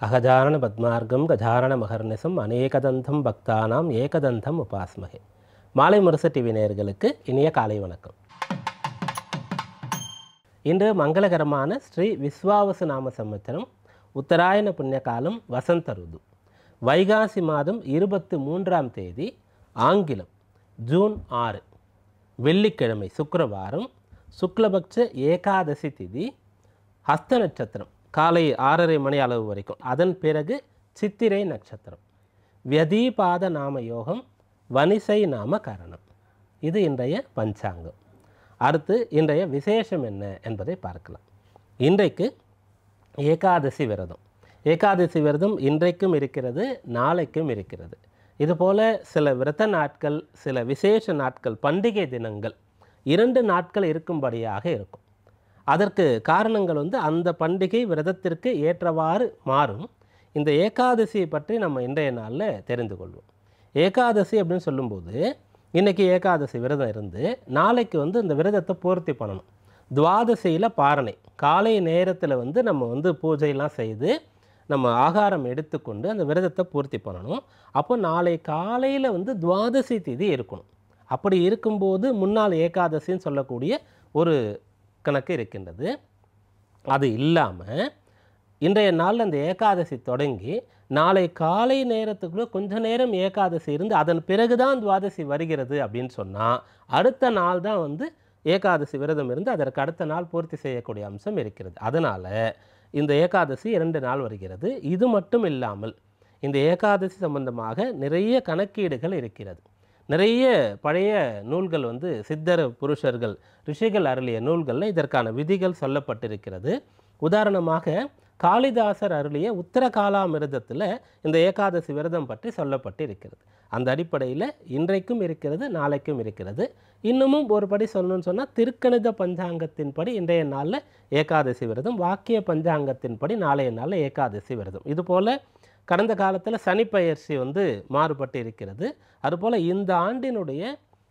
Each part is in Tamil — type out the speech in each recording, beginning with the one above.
அகஜானன பத்மார்க்கம் கஜானன மகர்நிசம் அநேகதந்தம் பக்தானாம் ஏகதந்தம் உபாஸ்மகே. மாலை முரசு டிவி நேயர்களுக்கு இனிய காலை வணக்கம். இன்று மங்களகரமான ஸ்ரீ விஸ்வாவசு நாம சம்வத்சரம் உத்தராயண புண்ணிய காலம் வசந்த ருது வைகாசி மாதம் 23ஆம் தேதி ஆங்கிலம் ஜூன் 6 வெள்ளிக்கிழமை சுக்கிரவாரம் சுக்லபக்ஷ ஏகாதசி திதி ஹஸ்த நட்சத்திரம் காலை 6:30 மணி அளவு வரைக்கும். அதன் பிறகு சித்திரை நட்சத்திரம் வியதீபாத நாம யோகம் வனிசை நாம கரணம். இது இன்றைய பஞ்சாங்கம். அடுத்து இன்றைய விசேஷம் என்ன என்பதை பார்க்கலாம். இன்றைக்கு ஏகாதசி விரதம். ஏகாதசி விரதம் இன்றைக்கும் இருக்கிறது, நாளைக்கும் இருக்கிறது. இதுபோல் சில விரத நாட்கள், சில விசேஷ நாட்கள், பண்டிகை தினங்கள் 2 நாட்கள் இருக்கும்படியாக இருக்கும். அதற்கு காரணங்கள் அந்த பண்டிகை விரதத்திற்கு ஏற்றவாறு மாறும். இந்த ஏகாதசியை பற்றி நம்ம இன்றைய நாளில் தெரிந்து கொள்வோம். ஏகாதசி அப்படின்னு சொல்லும்போது இன்றைக்கி ஏகாதசி விரதம் இருந்து நாளைக்கு இந்த விரதத்தை பூர்த்தி பண்ணணும். துவாதசியில் பாரணை காலை நேரத்தில் நம்ம பூஜையெல்லாம் செய்து நம்ம ஆகாரம் எடுத்துக்கொண்டு அந்த விரதத்தை பூர்த்தி பண்ணணும். அப்போ நாளை காலையில் துவாதசி திதி இருக்கணும். அப்படி இருக்கும்போது முன்னாள் ஏகாதசின்னு சொல்லக்கூடிய ஒரு கணக்கு இருக்கின்றது. அது இல்லாமல் இன்றைய நாளில் அந்த ஏகாதசி தொடங்கி நாளை காலை நேரத்துக்குள்ளே கொஞ்ச நேரம் ஏகாதசி இருந்து அதன் பிறகு தான் துவாதசி வருகிறது அப்படின்னு சொன்னால் அடுத்த நாள் தான் ஏகாதசி விரதம் இருந்து அதற்கு அடுத்த நாள் பூர்த்தி செய்யக்கூடிய அம்சம் இருக்கிறது. அதனால் இந்த ஏகாதசி 2 நாள் வருகிறது. இது மட்டும் இல்லாமல் இந்த ஏகாதசி சம்பந்தமாக நிறைய கணக்கீடுகள் இருக்கிறது. நிறைய பழைய நூல்கள் சித்தர் புருஷர்கள் ரிஷிகள் அருளிய நூல்களில் இதற்கான விதிகள் சொல்லப்பட்டிருக்கிறது. உதாரணமாக காளிதாசர் அருளிய உத்தர காலாமிருதத்தில் இந்த ஏகாதசி விரதம் பற்றி சொல்லப்பட்டு இருக்கிறது. அந்த அடிப்படையில் இன்றைக்கும் இருக்கிறது, நாளைக்கும் இருக்கிறது. இன்னமும் ஒரு படி சொல்லணும்னு சொன்னால் திருக்கணித பஞ்சாங்கத்தின்படி இன்றைய நாளில் ஏகாதசி விரதம், வாக்கிய பஞ்சாங்கத்தின்படி நாளைய நாளில் ஏகாதசி விரதம். இதுபோல் கடந்த காலத்தில் சனிப்பெயர்ச்சி மாறுபட்டு இருக்கிறது. அதுபோல் இந்த ஆண்டினுடைய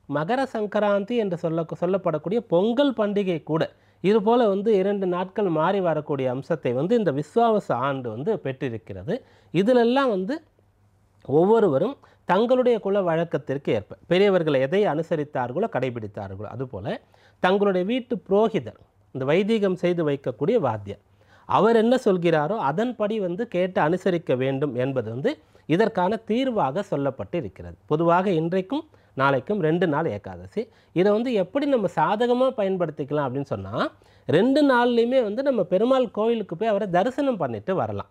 மகர சங்கராந்தி என்று சொல்லப்படக்கூடிய பொங்கல் பண்டிகை கூட இதுபோல் 2 நாட்கள் மாறி வரக்கூடிய அம்சத்தை இந்த விஸ்வாவச ஆண்டு பெற்றிருக்கிறது. இதிலெல்லாம் ஒவ்வொருவரும் தங்களுடைய குல வழக்கத்திற்கு ஏற்ப பெரியவர்களை எதை அனுசரித்தார்களோ கடைபிடித்தார்களோ அதுபோல் தங்களுடைய வீட்டு புரோகிதர், இந்த வைதீகம் செய்து வைக்கக்கூடிய வாத்தியர், அவர் என்ன சொல்கிறாரோ அதன்படி கேட்டு அனுசரிக்க வேண்டும் என்பது இதற்கான தீர்வாக சொல்லப்பட்டு இருக்கிறது. பொதுவாக இன்றைக்கும் நாளைக்கும் 2 நாள் ஏகாதசி. இதை எப்படி நம்ம சாதகமாக பயன்படுத்திக்கலாம் அப்படின்னு சொன்னால் 2 நாள்லையுமே நம்ம பெருமாள் கோயிலுக்கு போய் அவரை தரிசனம் பண்ணிட்டு வரலாம்.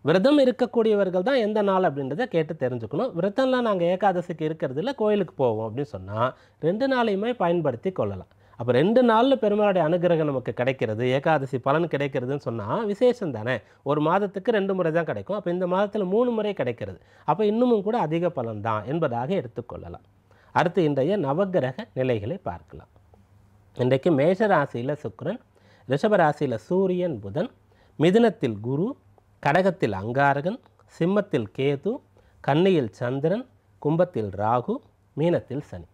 விரதம் இருக்கக்கூடியவர்கள் தான் எந்த நாள் அப்படின்றத கேட்டு தெரிஞ்சுக்கணும். விரதம்லாம் நாங்கள் ஏகாதசிக்கு இருக்கிறதில்ல, கோயிலுக்கு போவோம் அப்படின்னு சொன்னால் 2 நாளையுமே பயன்படுத்தி கொள்ளலாம். அப்போ 2 நாளில் பெருமாளுடைய அனுகிரகம் நமக்கு கிடைக்கிறது, ஏகாதசி பலன் கிடைக்கிறதுன்னு சொன்னால் விசேஷம் தானே. ஒரு மாதத்துக்கு 2 முறை தான் கிடைக்கும். அப்போ இந்த மாதத்தில் 3 முறை கிடைக்கிறது. அப்போ இன்னமும் கூட அதிக பலன் தான் என்பதாக எடுத்துக்கொள்ளலாம். அடுத்து இன்றைய நவகிரக நிலைகளை பார்க்கலாம். இன்றைக்கு மேஷராசியில் சுக்கிரன், ரிஷபராசியில் சூரியன் புதன், மிதுனத்தில் குரு, கடகத்தில் அங்காரகன், சிம்மத்தில் கேது, கன்னியில் சந்திரன், கும்பத்தில் ராகு, மீனத்தில் சனி.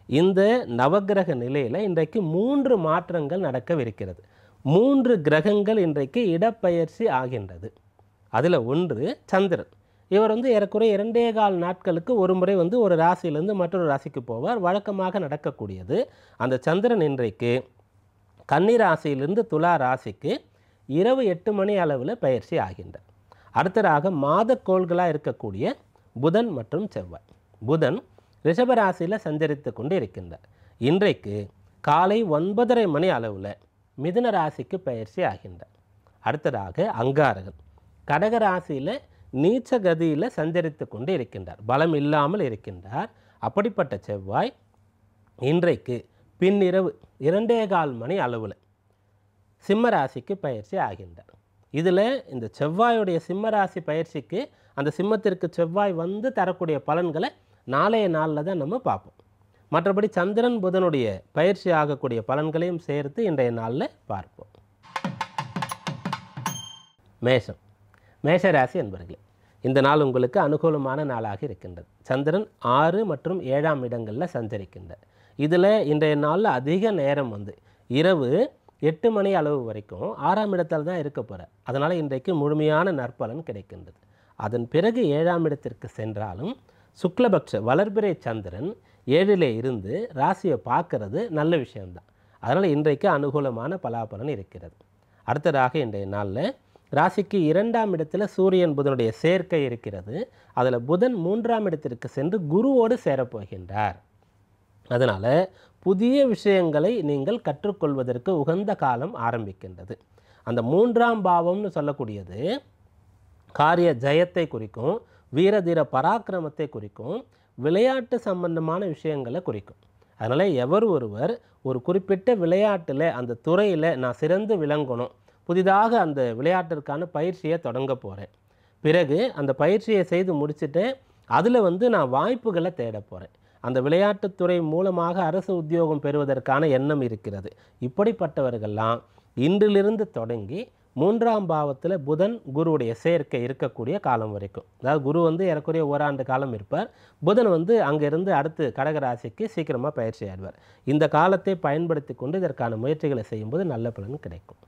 இந்த நவகிரக நிலையில் இன்றைக்கு 3 மாற்றங்கள் நடக்கவிருக்கிறது. 3 கிரகங்கள் இன்றைக்கு இடப்பெயர்ச்சி ஆகின்றது. அதில் ஒன்று சந்திரன். இவர் ஏறக்குறைய 2.25 நாட்களுக்கு ஒரு முறை ஒரு ராசியிலேருந்து மற்றொரு ராசிக்கு போவார். வழக்கமாக நடக்கக்கூடியது. அந்த சந்திரன் இன்றைக்கு கன்னி ராசியிலிருந்து துலா ராசிக்கு இரவு 8 மணி அளவில் பயிற்சி ஆகின்றார். அடுத்ததாக மாதக்கோள்களாக இருக்கக்கூடிய புதன் மற்றும் செவ்வாய். புதன் ரிஷபராசியில் சஞ்சரித்து கொண்டு இருக்கின்றார். இன்றைக்கு காலை 9:30 மணி அளவில் மிதுன ராசிக்கு பயிற்சி ஆகின்றார். அடுத்ததாக அங்காரகன் கடக ராசியில் நீச்ச கதியில் சஞ்சரித்து கொண்டு இருக்கின்றார், பலம் இல்லாமல் இருக்கின்றார். அப்படிப்பட்ட செவ்வாய் இன்றைக்கு பின்னிரவு 2:15 மணி அளவில் சிம்ம ராசிக்கு பயிற்சி ஆகின்றார். இதில் இந்த செவ்வாயுடைய சிம்ம ராசி பயிற்சிக்கு அந்த சிம்மத்திற்கு செவ்வாய் தரக்கூடிய பலன்களை நாளைய நாளில் தான் நம்ம பார்ப்போம். மற்றபடி சந்திரன் புதனுடைய பயிற்சி ஆகக்கூடிய பலன்களையும் சேர்த்து இன்றைய நாளில் பார்ப்போம். மேஷம். மேஷராசி என்பர்களே, இந்த நாள் உங்களுக்கு அனுகூலமான நாளாக இருக்கின்றது. சந்திரன் 6 மற்றும் 7ஆம் இடங்களில் சஞ்சரிக்கின்றார். இதில் இன்றைய நாளில் அதிக நேரம் இரவு 8 மணி அளவு வரைக்கும் 6ஆம் இடத்தில் தான் இருக்க போகிறார். அதனால் இன்றைக்கு முழுமையான நற்பலன் கிடைக்கின்றது. அதன் பிறகு 7ஆம் இடத்திற்கு சென்றாலும் சுக்லபக்ஷ வளர்பிறை சந்திரன் 7ல் இருந்து ராசியை பார்க்கறது நல்ல விஷயம்தான். அதனால் இன்றைக்கு அனுகூலமான பலாபலன் இருக்கிறது. அடுத்ததாக இன்றைய நாளில் ராசிக்கு 2ஆம் இடத்துல சூரியன் புதனுடைய சேர்க்கை இருக்கிறது. அதில் புதன் 3ஆம் இடத்திற்கு சென்று குருவோடு சேரப்போகின்றார். அதனால் புதிய விஷயங்களை நீங்கள் கற்றுக்கொள்வதற்கு உகந்த காலம் ஆரம்பிக்கின்றது. அந்த 3ஆம் பாவம்னு சொல்லக்கூடியது காரிய ஜெயத்தை குறிக்கும், வீரதீர பராக்கிரமத்தை குறிக்கும், விளையாட்டு சம்பந்தமான விஷயங்களை குறிக்கும். அதனால் எவர் ஒருவர் ஒரு குறிப்பிட்ட விளையாட்டில் அந்த துறையில் நான் சிறந்து விளங்கணும், புதிதாக அந்த விளையாட்டிற்கான பயிற்சியை தொடங்க போகிறேன், பிறகு அந்த பயிற்சியை செய்து முடிச்சுட்டு அதில் நான் வாய்ப்புகளை தேட போகிறேன், அந்த விளையாட்டுத்துறை மூலமாக அரசு உத்தியோகம் பெறுவதற்கான எண்ணம் இருக்கிறது. இப்படிப்பட்டவர்கள்லாம் இன்றிலிருந்து தொடங்கி 3ஆம் பாவத்தில் புதன் குருவுடைய சேர்க்கை இருக்கக்கூடிய காலம் வரைக்கும், அதாவது குரு ஏறக்குறைய ஓராண்டு காலம் இருப்பார், புதன் அங்கேருந்து அடுத்து கடகராசிக்கு சீக்கிரமாக பயிற்சி ஆடுவார். இந்த காலத்தை பயன்படுத்தி கொண்டு இதற்கான முயற்சிகளை செய்யும்போது நல்ல பலன் கிடைக்கும்.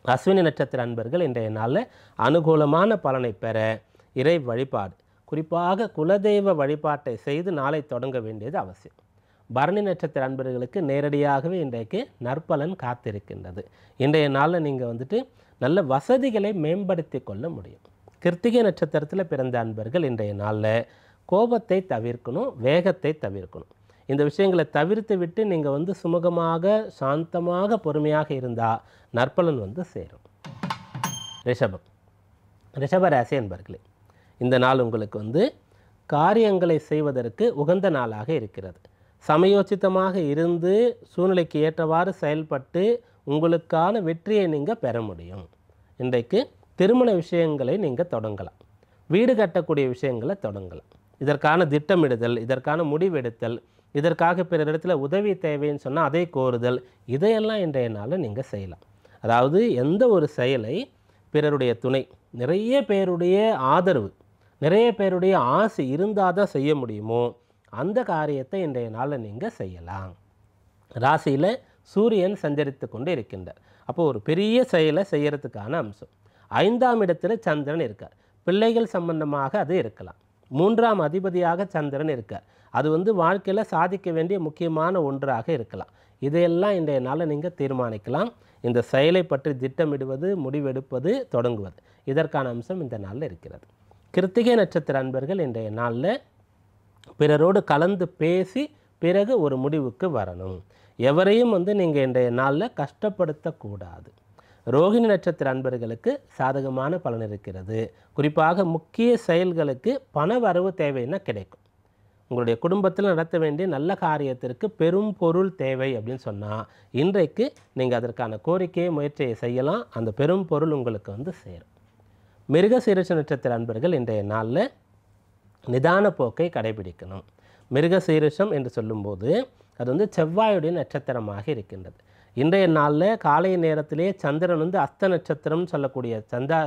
அஸ்வினி நட்சத்திர அன்பர்கள் இன்றைய நாளில் அனுகூலமான பலனை பெற இறை வழிபாடு, குறிப்பாக குலதெய்வ வழிபாட்டை செய்து நாளை தொடங்க வேண்டியது அவசியம். பரணி நட்சத்திர அன்பர்களுக்கு நேரடியாகவே இன்றைக்கு நற்பலன் காத்திருக்கின்றது. இன்றைய நாளில் நீங்கள் நல்ல வசதிகளை மேம்படுத்தி கொள்ள முடியும். கிருத்திகை நட்சத்திரத்தில் பிறந்த அன்பர்கள் இன்றைய நாளில் கோபத்தை தவிர்க்கணும், வேகத்தை தவிர்க்கணும். இந்த விஷயங்களை தவிர்த்து விட்டு நீங்கள் சுமூகமாக சாந்தமாக பொறுமையாக இருந்தால் நற்பலன் சேரும். ரிஷபம், ரிஷபராசி அன்பர்களே, இந்த நாள் உங்களுக்கு காரியங்களை செய்வதற்கு உகந்த நாளாக இருக்கிறது. சமயோசிதமாக இருந்து சூழ்நிலைக்கு ஏற்றவாறு செயல்பட்டு உங்களுக்கான வெற்றியை நீங்கள் பெற முடியும். இன்றைக்கு திருமண விஷயங்களை நீங்கள் தொடங்கலாம், வீடு கட்டக்கூடிய விஷயங்களை தொடங்கலாம். இதற்கான திட்டமிடுதல், இதற்கான முடிவெடுத்தல், இதற்காக பிறரிடத்துல உதவி தேவைன்னு சொன்னால் அதை கோருதல், இதையெல்லாம் இன்றைய நாளில் நீங்கள் செய்யலாம். அதாவது எந்த ஒரு செயலை பிறருடைய துணை, நிறைய பேருடைய ஆதரவு, நிறைய பேருடைய ஆசை இருந்தால் தான் செய்ய முடியுமோ அந்த காரியத்தை இன்றைய நாளில் நீங்கள் செய்யலாம். ராசியில் சூரியன் சஞ்சரித்து கொண்டு இருக்கின்றார். அப்போ ஒரு பெரிய செயலை செய்யறதுக்கான அம்சம். 5ஆம் இடத்துல சந்திரன் இருக்கார், பிள்ளைகள் சம்பந்தமாக அது இருக்கலாம். 3ஆம் அதிபதியாக சந்திரன் இருக்கார், அது வாழ்க்கையில் சாதிக்க வேண்டிய முக்கியமான ஒன்றாக இருக்கலாம். இதையெல்லாம் இன்றைய நாளில் நீங்கள் தீர்மானிக்கலாம். இந்த செயலை பற்றி திட்டமிடுவது, முடிவெடுப்பது, தொடங்குவது, இதற்கான அம்சம் இந்த நாளில் இருக்கிறது. கிருத்திகை நட்சத்திர அன்பர்கள் இன்றைய நாளில் பிறரோடு கலந்து பேசி பிறகு ஒரு முடிவுக்கு வரணும். எவரையும் நீங்கள் இன்றைய நாளில் கஷ்டப்படுத்தக்கூடாது. ரோகிணி நட்சத்திர அன்பர்களுக்கு சாதகமான பலன் இருக்கிறது. குறிப்பாக முக்கிய செயல்களுக்கு பண வரவு தேவைன்னா கிடைக்கும். உங்களுடைய குடும்பத்தில் நடத்த வேண்டிய நல்ல காரியத்திற்கு பெரும் பொருள் தேவை அப்படின்னு சொன்னால் இன்றைக்கு நீங்கள் அதற்கான கோரிக்கையை முயற்சியை செய்யலாம். அந்த பெரும் பொருள் உங்களுக்கு சேரும். மிருகசீரிஷ நட்சத்திர அன்பர்கள் இன்றைய நாளில் நிதான போக்கை கடைபிடிக்கணும். மிருகசீரிஷம் என்று சொல்லும்போது அது செவ்வாயுடைய நட்சத்திரமாக இருக்கின்றது. இன்றைய நாளில் காலை நேரத்திலே சந்திரன் அஸ்த நட்சத்திரம் சொல்லக்கூடிய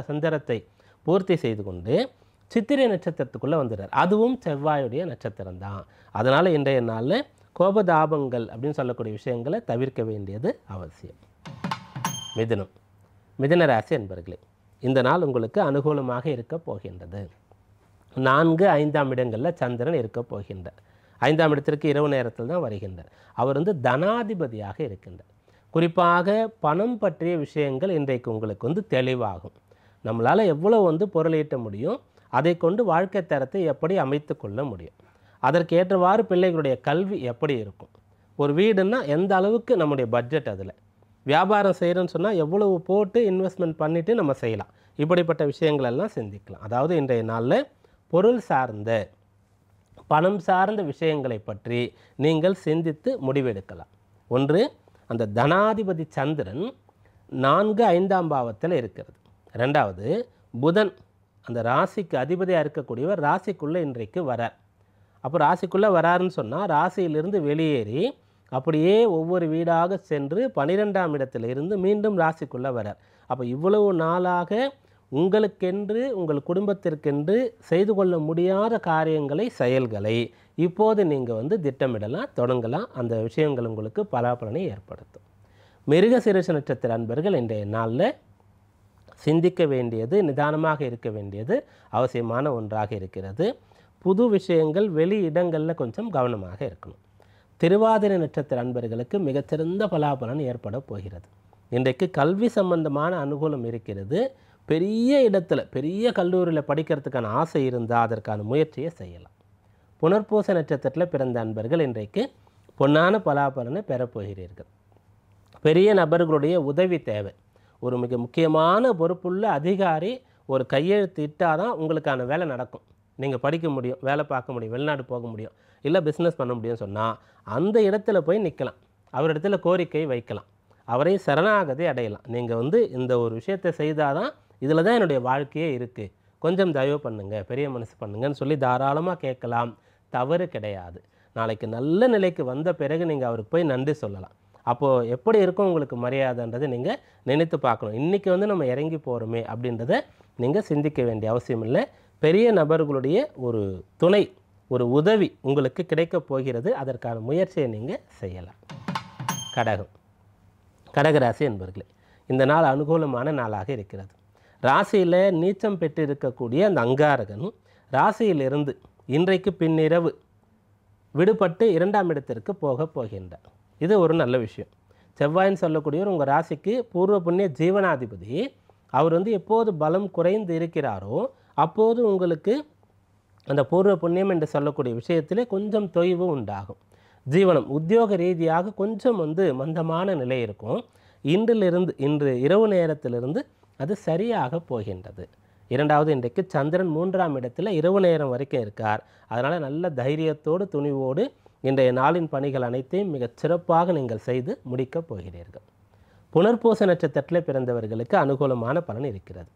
சந்திரத்தை பூர்த்தி செய்து கொண்டு சித்திரை நட்சத்திரத்துக்குள்ளே வந்துடுறார். அதுவும் செவ்வாயுடைய நட்சத்திரம் தான். அதனால் இன்றைய நாளில் கோபதாபங்கள் அப்படின்னு சொல்லக்கூடிய விஷயங்களை தவிர்க்க வேண்டியது அவசியம். மிதுனம், மிதுன ராசி அன்பர்களே, இந்த நாள் உங்களுக்கு அனுகூலமாக இருக்க போகின்றது. 4, 5ஆம் இடங்களில் சந்திரன் இருக்க போகின்றார். 5ஆம் இடத்திற்கு இரவு நேரத்தில் தான் வருகின்றார். அவர் தனாதிபதியாக இருக்கின்றார். குறிப்பாக பணம் பற்றிய விஷயங்கள் இன்றைக்கு உங்களுக்கு தெளிவாகும். நம்மளால் எவ்வளோ பொருளீட்ட முடியும், அதை கொண்டு வாழ்க்கை தரத்தை எப்படி அமைத்து கொள்ள முடியும், அதற்கேற்றவாறு பிள்ளைகளுடைய கல்வி எப்படி இருக்கும், ஒரு வீடுன்னா எந்த அளவுக்கு நம்முடைய பட்ஜெட், அதில் வியாபாரம் செய்கிறோன்னு சொன்னால் எவ்வளவு போட்டு இன்வெஸ்ட்மெண்ட் பண்ணிவிட்டு நம்ம செய்யலாம், இப்படிப்பட்ட விஷயங்கள் எல்லாம் சிந்திக்கலாம். அதாவது இன்றைய நாளில் பொருள் சார்ந்த பணம் சார்ந்த விஷயங்களை பற்றி நீங்கள் சிந்தித்து முடிவெடுக்கலாம். ஒன்று, அந்த தனாதிபதி சந்திரன் 4, 5ஆம் பாவத்தில் இருக்கிறது. 2வது, புதன் அந்த ராசிக்கு அதிபதியாக இருக்கக்கூடியவர் ராசிக்குள்ளே இன்றைக்கு வரார். அப்போ ராசிக்குள்ளே வராருன்னு சொன்னால் ராசியிலிருந்து வெளியேறி அப்படியே ஒவ்வொரு வீடாக சென்று 12ஆம் இடத்துல இருந்து மீண்டும் ராசிக்குள்ளே வரார். அப்போ இவ்வளவு நாளாக உங்களுக்கென்று உங்கள் குடும்பத்திற்கென்று செய்து கொள்ள முடியாத காரியங்களை, செயல்களை இப்போது நீங்கள் திட்டமிடலாம், தொடங்கலாம். அந்த விஷயங்கள் உங்களுக்கு பலாபலனை ஏற்படுத்தும். மிருகசீரிஷ நட்சத்திர அன்பர்கள் இன்றைய நாளில் சிந்திக்க வேண்டியது, நிதானமாக இருக்க வேண்டியது அவசியமான ஒன்றாக இருக்கிறது. புது விஷயங்கள், வெளி இடங்களில் கொஞ்சம் கவனமாக இருக்கணும். திருவாதிரை நட்சத்திர அன்பர்களுக்கு மிகச்சிறந்த பலாபலன் ஏற்பட போகிறது. இன்றைக்கு கல்வி சம்பந்தமான அனுகூலம் இருக்கிறது. பெரிய இடத்துல, பெரிய கல்லூரியில் படிக்கிறதுக்கான ஆசை இருந்தால் அதற்கான முயற்சியை செய்யலாம். புனர்பூச நட்சத்திரத்தில் பிறந்த அன்பர்கள் இன்றைக்கு பொன்னான பலாபலனை பெறப்போகிறீர்கள். பெரிய நபர்களுடைய உதவி தேவை. ஒரு மிக முக்கியமான பொறுப்புள்ள அதிகாரி ஒரு கையெழுத்து இட்டால் தான் உங்களுக்கான வேலை நடக்கும். நீங்கள் படிக்க முடியும், வேலை பார்க்க முடியும், வெளிநாடு போக முடியும், இல்லை பிஸ்னஸ் பண்ண முடியும்னு சொன்னால் அந்த இடத்துல போய் நிற்கலாம். அவரிடத்துல கோரிக்கை வைக்கலாம், அவரை சரணாகதி அடையலாம். நீங்கள் இந்த ஒரு விஷயத்தை செய்தால் தான் இதில் தான் என்னுடைய வாழ்க்கையே இருக்குது, கொஞ்சம் தயவு பண்ணுங்கள், பெரிய மனசு பண்ணுங்கன்னு சொல்லி தாராளமாக கேட்கலாம். தவறு கிடையாது. நாளைக்கு நல்ல நிலைக்கு வந்த பிறகு நீங்கள் அவருக்கு போய் நன்றி சொல்லலாம். அப்போது எப்படி இருக்கும் உங்களுக்கு மரியாதைன்றதை நீங்கள் நினைத்து பார்க்கணும். இன்றைக்கி நம்ம இறங்கி போகிறோமே அப்படின்றத நீங்கள் சிந்திக்க வேண்டிய அவசியம் இல்லை. பெரிய நபர்களுடைய ஒரு துணை, ஒரு உதவி உங்களுக்கு கிடைக்கப் போகிறது. அதற்கான முயற்சியை நீங்கள் செய்யலாம். கடகம், கடகராசி என்பர்களே, இந்த நாள் அனுகூலமான நாளாக இருக்கிறது. ராசியில் நீச்சம் பெற்றிருக்கக்கூடிய அந்த அங்காரகன் ராசியிலிருந்து இன்றைக்கு பின்னிரவு விடுபட்டு 2ஆம் இடத்திற்கு போகப் போகின்றார். இது ஒரு நல்ல விஷயம். செவ்வாயின்னு சொல்லக்கூடியவர் உங்கள் ராசிக்கு பூர்வ புண்ணிய ஜீவனாதிபதி. அவர் எப்போது பலம் குறைந்து இருக்கிறாரோ அப்போது உங்களுக்கு அந்த பூர்வ புண்ணியம் என்று சொல்லக்கூடிய விஷயத்திலே கொஞ்சம் தொய்வு உண்டாகும். ஜீவனம் உத்தியோக ரீதியாக கொஞ்சம் மந்தமான நிலை இருக்கும். இன்று இரவு நேரத்திலிருந்து அது சரியாக போகின்றது. இரண்டாவது, இன்றைக்கு சந்திரன் 3ஆம் இடத்துல இரவு நேரம் வரைக்கும் இருக்கார். அதனால் நல்ல தைரியத்தோடு துணிவோடு இன்றைய நாளின் பணிகள் அனைத்தையும் மிகச் சிறப்பாக நீங்கள் செய்து முடிக்கப் போகிறீர்கள். புனர்பூச நட்சத்திரத்தில் பிறந்தவர்களுக்கு அனுகூலமான பலன் இருக்கிறது.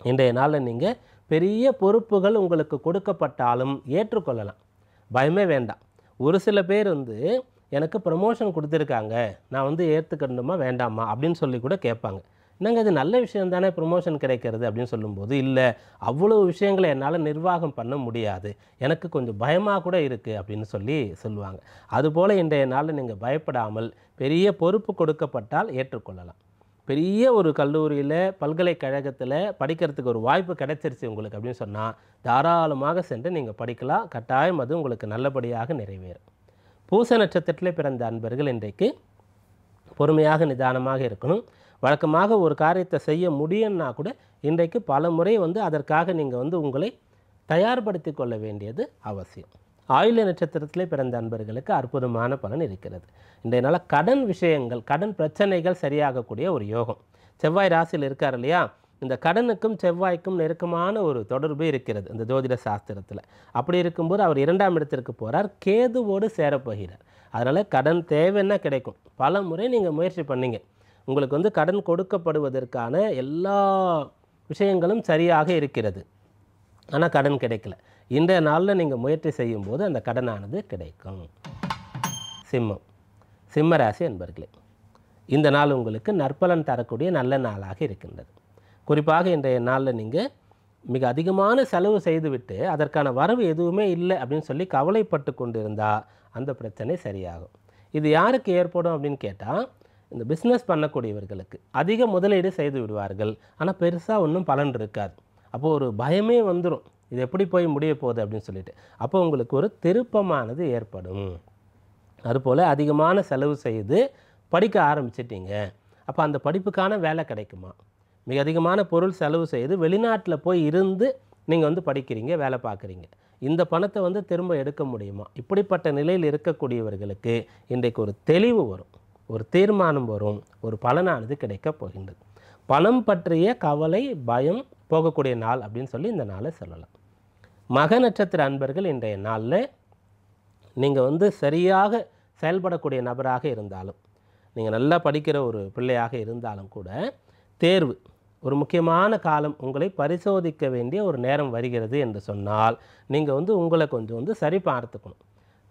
இன்றைய நாளில் நீங்கள் பெரிய பொறுப்புகள் உங்களுக்கு கொடுக்கப்பட்டாலும் ஏற்றுக்கொள்ளலாம், பயமே வேண்டாம். ஒரு சில பேர் எனக்கு ப்ரமோஷன் கொடுத்துருக்காங்க, நான் ஏற்றுக்கணுமா வேண்டாமா அப்படின்னு சொல்லி கூட கேட்பாங்க. என்னங்க இது நல்ல விஷயம் தானே ப்ரொமோஷன் கிடைக்கிறது அப்படின்னு சொல்லும்போது, இல்லை அவ்வளோ விஷயங்களை என்னால் நிர்வாகம் பண்ண முடியாது, எனக்கு கொஞ்சம் பயமாக கூட இருக்குது அப்படின்னு சொல்லுவாங்க. அதுபோல் இன்றைய நாளில் நீங்கள் பயப்படாமல் பெரிய பொறுப்பு கொடுக்கப்பட்டால் ஏற்றுக்கொள்ளலாம். பெரிய ஒரு கல்லூரியில், பல்கலைக்கழகத்தில் படிக்கிறதுக்கு ஒரு வாய்ப்பு கிடைச்சிருச்சு உங்களுக்கு அப்படின்னு சொன்னால் தாராளமாக சென்று நீங்கள் படிக்கலாம். கட்டாயம் அது உங்களுக்கு நல்லபடியாக நிறைவேறும். பூச நட்சத்திரத்தில் பிறந்த அன்பர்கள் இன்றைக்கு பொறுமையாக நிதானமாக இருக்கணும். வழக்கமாக ஒரு காரியத்தை செய்ய முடியும்னா கூட இன்றைக்கு பல முறை அதற்காக நீங்கள் உங்களை தயார்படுத்தி கொள்ள வேண்டியது அவசியம். ஆயில்ய நட்சத்திரத்திலே பிறந்த அன்பர்களுக்கு அற்புதமான பலன் இருக்கிறது. இன்றைய நாள் கடன் விஷயங்கள், கடன் பிரச்சனைகள் சரியாகக்கூடிய ஒரு யோகம். செவ்வாய் ராசியில் இருக்கார் இல்லையா, இந்த கடனுக்கும் செவ்வாய்க்கும் நெருக்கமான ஒரு தொடர்பு இருக்கிறது இந்த ஜோதிட சாஸ்திரத்தில். அப்படி இருக்கும்போது அவர் 2ஆம் இடத்திற்கு போகிறார், கேதுவோடு சேரப்போகிறார். அதனால் கடன் தேவைன்னா கிடைக்கும். பல முறை நீங்கள் முயற்சி பண்ணீங்க, உங்களுக்கு கடன் கொடுக்கப்படுவதற்கான எல்லா விஷயங்களும் சரியாக இருக்கிறது, ஆனால் கடன் கிடைக்கல. இன்றைய நாளில் நீங்கள் முயற்சி செய்யும்போது அந்த கடனானது கிடைக்கும். சிம்மம், சிம்ம ராசி என்பர்களே, இந்த நாள் உங்களுக்கு நற்பலன் தரக்கூடிய நல்ல நாளாக இருக்கின்றது. குறிப்பாக இன்றைய நாளில் நீங்கள் மிக அதிகமான செலவு செய்துவிட்டு அதற்கான வரவு எதுவுமே இல்லை அப்படின்னு சொல்லி கவலைப்பட்டு கொண்டிருந்தால் அந்த பிரச்சனை சரியாகும். இது யாருக்கு ஏற்படும் அப்படின்னு கேட்டால், இந்த பிஸ்னஸ் பண்ணக்கூடியவர்களுக்கு அதிக முதலீடு செய்து விடுவார்கள், ஆனால் பெருசாக ஒன்றும் பலன் இருக்காது. அப்போது ஒரு பயமே வந்துடும், இது எப்படி போய் முடிய போகுது அப்படின்னு சொல்லிட்டு. அப்போ உங்களுக்கு ஒரு திருப்பமானது ஏற்படும். அதுபோல் அதிகமான செலவு செய்து படிக்க ஆரம்பிச்சிட்டிங்க, அப்போ அந்த படிப்புக்கான வேலை கிடைக்குமா? மிக அதிகமான பொருள் செலவு செய்து வெளிநாட்டில் போய் இருந்து நீங்கள் படிக்கிறீங்க, வேலை பார்க்குறீங்க, இந்த பணத்தை திரும்ப எடுக்க முடியுமா? இப்படிப்பட்ட நிலையில் இருக்கக்கூடியவர்களுக்கு இன்றைக்கு ஒரு தெளிவு வரும், ஒரு தீர்மானம் வரும், ஒரு பலனானது கிடைக்கப் போகின்றது. பணம் பற்றிய கவலை, பயம் போகக்கூடிய நாள் அப்படின்னு சொல்லி இந்த நாளை சொல்லலாம். மக நட்சத்திர அன்பர்கள் இன்றைய நாளில் நீங்கள் சரியாக செயல்படக்கூடிய நபராக இருந்தாலும், நீங்கள் நல்லா படிக்கிற ஒரு பிள்ளையாக இருந்தாலும் கூட, தேர்வு ஒரு முக்கியமான காலம், உங்களை பரிசோதிக்க வேண்டிய ஒரு நேரம் வருகிறது என்று சொன்னால் நீங்கள் உங்களை கொஞ்சம் சரி பார்த்துக்கணும்.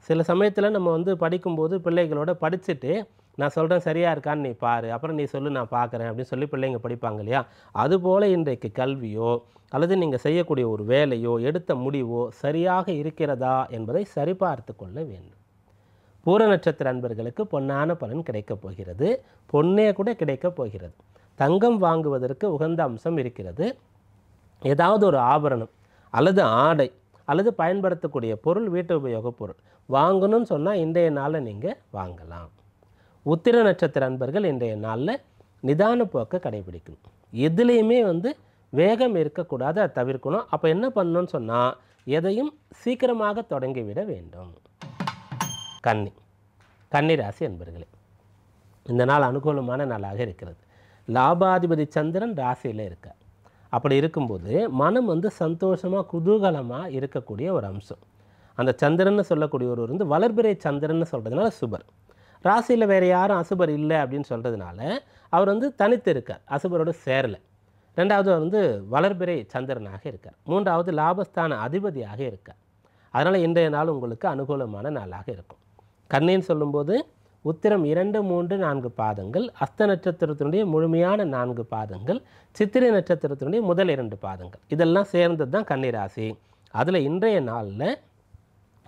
சில சமயத்தில் நம்ம படிக்கும்போது பிள்ளைகளோட படிச்சுட்டு நான் சொல்கிறேன் சரியாக இருக்கான்னு நீ பாரு, அப்புறம் நீ சொல்லு நான் பார்க்குறேன் அப்படின்னு சொல்லி பிள்ளைங்க படிப்பாங்க இல்லையா? அதுபோல் இன்றைக்கு கல்வியோ அல்லது நீங்கள் செய்யக்கூடிய ஒரு வேலையோ எடுத்த முடிவோ சரியாக இருக்கிறதா என்பதை சரிபார்த்து கொள்ள வேண்டும். பூர நட்சத்திர அன்பர்களுக்கு பொன்னான பலன் கிடைக்கப் போகிறது. பொன்னே கூட கிடைக்கப் போகிறது. தங்கம் வாங்குவதற்கு உகந்த அம்சம் இருக்கிறது. ஏதாவது ஒரு ஆபரணம் அல்லது ஆடை அல்லது பயன்படுத்தக்கூடிய பொருள், வீட்டு உபயோகப் பொருள் வாங்கணும்னு சொன்னால் இன்றைய நாளில் நீங்கள் வாங்கலாம். உத்திர நட்சத்திர அன்பர்கள் இன்றைய நாளில் நிதான போக்கை கடைபிடிக்கணும். எதுலேயுமே வேகம் இருக்கக்கூடாது, அதை தவிர்க்கணும். அப்போ என்ன பண்ணணும்னு சொன்னால் எதையும் சீக்கிரமாக தொடங்கிவிட வேண்டும். கன்னி ராசி அன்பர்களே, இந்த நாள் அனுகூலமான நாளாக இருக்கிறது. லாபாதிபதி சந்திரன் ராசியில் இருக்கார். அப்படி இருக்கும்போது மனம் சந்தோஷமாக குதூகலமாக இருக்கக்கூடிய ஒரு அம்சம். அந்த சந்திரன்னு சொல்லக்கூடிய ஒரு வளர்பிறை சந்திரன்னு சொல்கிறதுனால சுபர். ராசியில் வேறு யாரும் அசுபர் இல்லை அப்படின்னு சொல்கிறதுனால அவர் தனித்து இருக்கார், அசுபரோடு சேரலை. ரெண்டாவது வளர்பிறை சந்திரனாக இருக்கார். மூன்றாவது லாபஸ்தான அதிபதியாக இருக்கார். அதனால் இன்றைய நாள் உங்களுக்கு அனுகூலமான நாளாக இருக்கும். கன்னின்னு சொல்லும்போது உத்திரம் 2, 3, 4 பாதங்கள், அஸ்த நட்சத்திரத்தினுடைய முழுமையான 4 பாதங்கள், சித்திரை நட்சத்திரத்தினுடைய முதல் 2 பாதங்கள், இதெல்லாம் சேர்ந்தது தான் கன்னி ராசி. அதில் இன்றைய நாளில்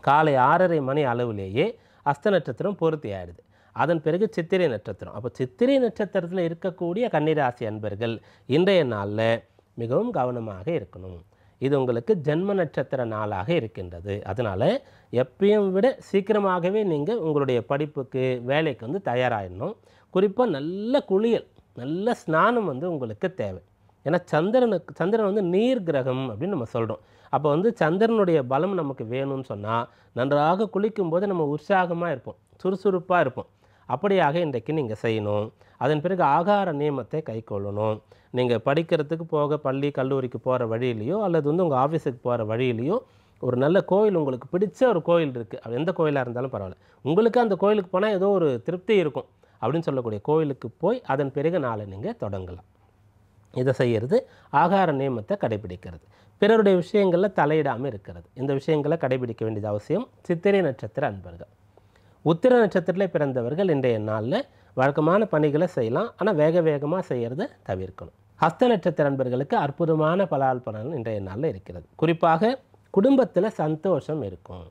காலை 6:30 மணி அளவிலேயே அஸ்த நட்சத்திரம் பூர்த்தி ஆயிடுது. அதன் பிறகு சித்திரை நட்சத்திரம். அப்போ சித்திரை நட்சத்திரத்தில் இருக்கக்கூடிய கன்னிராசி அன்பர்கள் இன்றைய நாளில் மிகவும் கவனமாக இருக்கணும். இது உங்களுக்கு ஜென்ம நட்சத்திர நாளாக இருக்கின்றது. அதனால் எப்பயும் விட சீக்கிரமாகவே நீங்கள் உங்களுடைய படிப்புக்கு, வேலைக்கு தயாராகிடணும். குறிப்பாக நல்ல குளியல், நல்ல ஸ்நானம் உங்களுக்கு தேவை. ஏன்னா சந்திரன் நீர் கிரகம் அப்படின்னு நம்ம சொல்கிறோம். அப்போ சந்திரனுடைய பலம் நமக்கு வேணும்னு சொன்னால் நன்றாக குளிக்கும்போது நம்ம உற்சாகமாக இருப்போம், சுறுசுறுப்பாக இருப்போம். அப்படியாக இன்றைக்கு நீங்கள் செய்யணும். அதன் பிறகு ஆகார நியமத்தை கைக்கொள்ளணும். நீங்கள் படிக்கிறதுக்கு போக பள்ளி கல்லூரிக்கு போகிற வழியிலையோ அல்லது உங்கள் ஆஃபீஸுக்கு போகிற வழியிலையோ ஒரு நல்ல கோயில், உங்களுக்கு பிடிச்ச ஒரு கோயில் இருக்குது, அது எந்த கோயிலாக இருந்தாலும் பரவாயில்ல, உங்களுக்கு அந்த கோயிலுக்கு போனால் ஏதோ ஒரு திருப்தி இருக்கும் அப்படின்னு சொல்லக்கூடிய கோயிலுக்கு போய் அதன் பிறகு நாளை நீங்கள் தொடங்கலாம். இதை செய்கிறது ஆகார நியமத்தை கடைபிடிக்கிறது. பிறருடைய விஷயங்களில் தலையிடாமல் இருக்கிறது. இந்த விஷயங்களை கடைபிடிக்க வேண்டியது அவசியம். சித்திரை நட்சத்திர அன்பர்கள். உத்திர நட்சத்திரத்தில் பிறந்தவர்கள் இன்றைய நாளில் வழக்கமான பணிகளை செய்யலாம், ஆனால் வேகமாக செய்கிறத தவிர்க்கணும். ஹஸ்த நட்சத்திர அன்பர்களுக்கு அற்புதமான பலன்கள் இன்றைய நாளில் இருக்கிறது. குறிப்பாக குடும்பத்தில் சந்தோஷம் இருக்கும்.